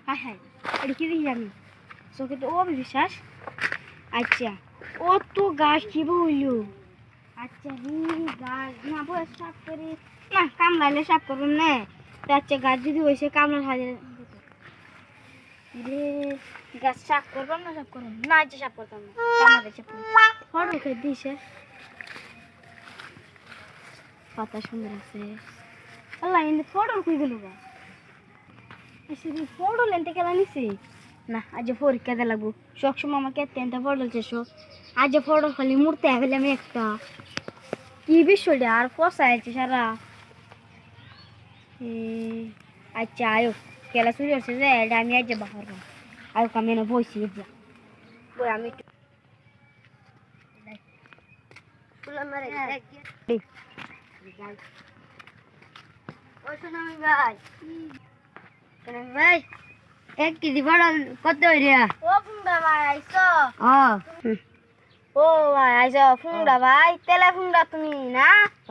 হ্যাঁ হ্যাঁ, এটা কি দেখি আমি চোখে তো বিশ্বাস। আচ্ছা ও তো গাছ কি বইল। আচ্ছা গাছ না বয়স সাফ করি না, কামড়াইলে সাফ করুন না। আচ্ছা গাছ যদি হয়েছে কামড়ার হাজার গাছ সাফ করবাম না, সাফ করুন না। আচ্ছা সাফ করতাম না, কামড়ালে সাফ করুন। ফটো খেয়ে দিছে, পাতা সুন্দর আছে। আল্লাহ ইন্দে ফটো খুঁজে দিল গা, ফটো লেনতে খেলা নিছি না। আজ পরীক্ষা দিয়ে লাগবো, সবসময় আমাকে টেনটা ফটো চেয়েছো। আজ ফটো খালি মুড়তে গেলাম একটা কি বিষয়টা আর কষা আছে সারা। আচ্ছা আয়ো খেলা শুরু হচ্ছে যে এটা আমি আজ বাহার আয়ো আমি না বইছি বই আমি ভাই 1 কেজি পটল কত হইয়া? ও ফুংডা ভাই আইছো? ও ভাই আইছো ফুংডা ভাই, তেলে ফুংডা তুমি না?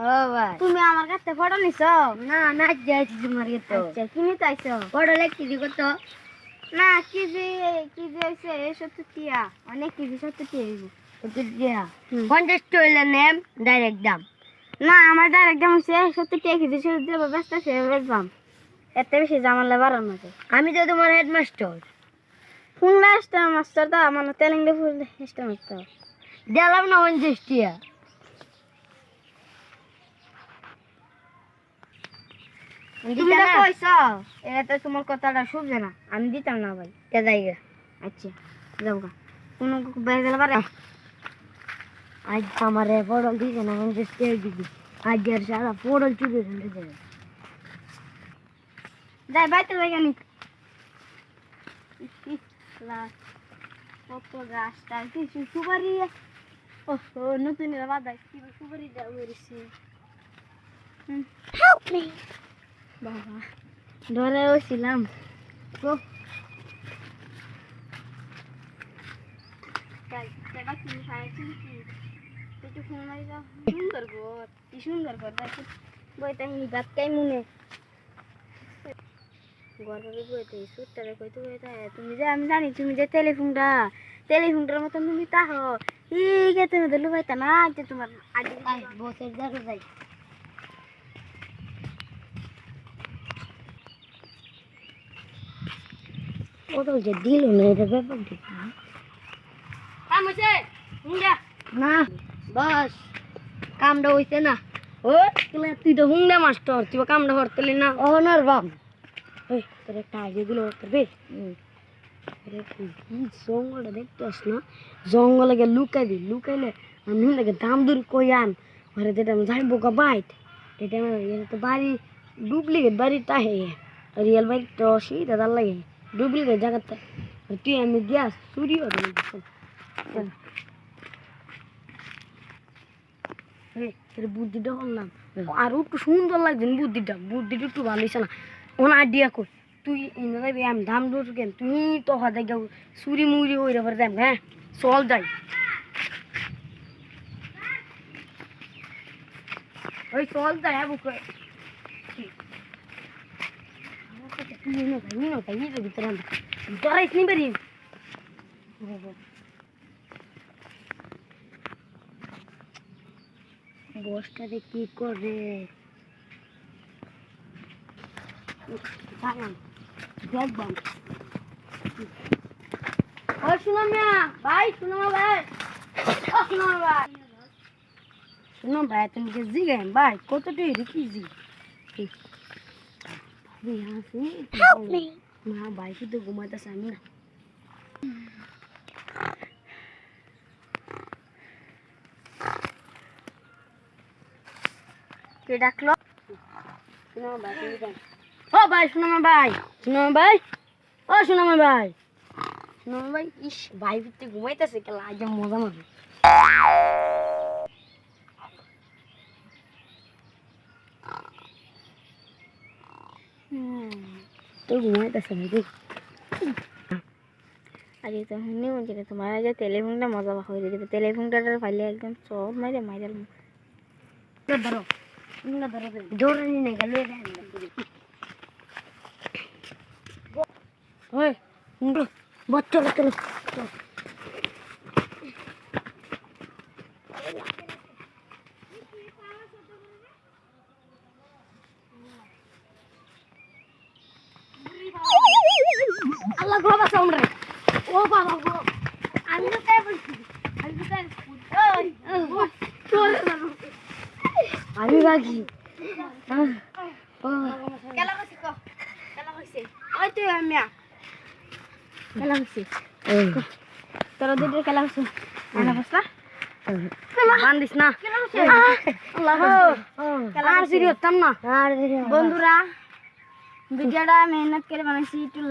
ও ভাই তুমি আমার কাছে পটল নিছো? না না যাইছি তোমার কাছে। আচ্ছা কিনে চাইছো পটল 1 কেজি কত? না কেজি কেজি হইছে 70 টিয়া, অনেক কেজি 70 টিয়া হইব। 70 টিয়া 50 টাকা নেম ডাইরেক্ট দাম। না আমার ডাইরেক্ট দাম হচ্ছে 70 টাকা কেজি, শুধু দেব ব্যস্ত সে বেচবাম, এত বেশি জামালে বাড়ানো আছে। আমি তো তোমার হেডমাস্টার ফুংলা মাস্টার দা মানে তেলেঙ্গে ফুল মাস্টার দিলাম না 50 টিয়া। তুমি তো কইছো এটা তো তোমার কথাটা শুনবে না, আমি দিতাম না ভাই। কে যাইগা? আচ্ছা যাও গা, কোনো বেজল পারে আজ আমারে পড়ল দিছে না 50 টিয়া দিবি। আজ আর সারা পড়ল চুরি করে দেবে। যাই বাইতে লাগানি কত গাছটা কিছু সুপারি। ও নতুন বাদা কি সুপারি দেওয়া হয়েছে। বাবা ধরে ছিলাম সুন্দর ঘর, কি সুন্দর ঘর দেখি বইটা ভাত খাই মনে তুমি যে আমি জানি তুমি যে টেলিফোনটার মতন তুমি তাহ ঠিক আছে তুমি ধরলে পাইতা না। যে তোমার বসের যাবে যাই ও তো যে দিল না এটা ব্যাপার না বস কামটা হইছে না। ও তুই তো হুংডা মাস্টার, তুই কামটা করতে না অনার বাম। তোর একটা আইডিয়া দিল করবে জঙ্গলটা দেখতেস না, জঙ্গলে গিয়ে লুকাইবি, লুকাইলে আমি লাগে দাম দূর কই আন ঘরে যেটা যাইবো গা বাইট এটা তো বাড়ি ডুপ্লিকেট বাড়ি তাহে রিয়েল বাইক তো সিটা তার লাগে ডুপ্লিকেট জায়গাতে তুই আমি গ্যাস চুরি হবে বুদ্ধিটা করলাম আর একটু সুন্দর লাগছে বুদ্ধিটা একটু ভালো হয়েছে না। ওন আইডিয়া কর তুই এনে যাবি আমি দাম দূর কেন তুই তো হাতে যাও চুরি মুড়ি হয়ে যাবার যাই। হ্যাঁ চল যাই ওই চল যাই হ্যাঁ বুক ভিতরে ডরাইস নি বেরিয়ে বসটাতে কি করে দেখবাম। ও শুনো ভাই, শুনো ভাই, শুনো ভাই তুমি যে জিগাম ভাই কত কেজি না ভাই শুধু ঘুমাইতেছে আমি না। কে ডাকলো? ও ভাই শুনো ভাই, শুনো ভাই, ও শুনো ভাই, শুনো ভাই। ইস ভাই ভিতরে ঘুমাইতেছে কেলা আজ মজা মারবে। তো ঘুমাইতেছে নাকি? আরে তো শুনি বলছি তোমার যে টেলিফোনটা মজা হয়ে যাবে, টেলিফোনটা ফাইলে একদম সব মাইরে মাইরে ধরো ধরো জোরে নিয়ে গেল ওই বস চলো চলো আল্লাহ গো বাসা আমরা ও বাবা গো আমি তো তাই বলছি আমি বাকি খেলা হইছে কো খেলা হইছে ওই তুই আমিয়া খেলা হইছে তোর দুটো খেলা হইছে আনা বসলা বান্দিস না খেলা হইছে আল্লাহ খেলা আর সিরি হতাম না বন্ধুরা ভিডিওটা মেহনত করে বানাইছি একটু